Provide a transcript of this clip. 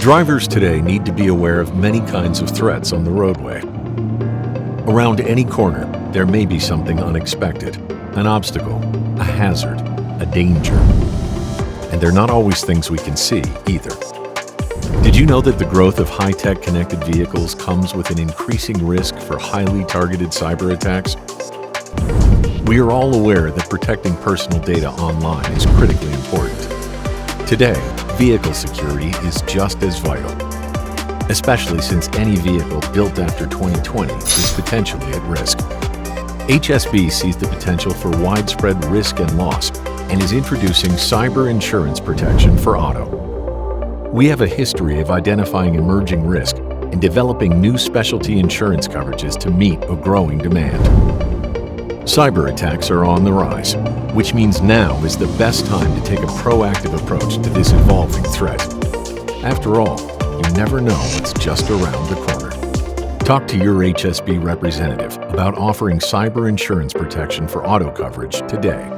Drivers today need to be aware of many kinds of threats on the roadway. Around any corner, there may be something unexpected, an obstacle, a hazard, a danger. And they're not always things we can see either. Did you know that the growth of high-tech connected vehicles comes with an increasing risk for highly targeted cyber attacks? We are all aware that protecting personal data online is critically important. Today, vehicle security is just as vital, especially since any vehicle built after 2020 is potentially at risk. HSB sees the potential for widespread risk and loss and is introducing cyber insurance protection for auto. We have a history of identifying emerging risk and developing new specialty insurance coverages to meet a growing demand. Cyber attacks are on the rise, which means now is the best time to take a proactive approach to this evolving threat. After all, you never know what's just around the corner. Talk to your HSB representative about offering cyber insurance protection for auto coverage today.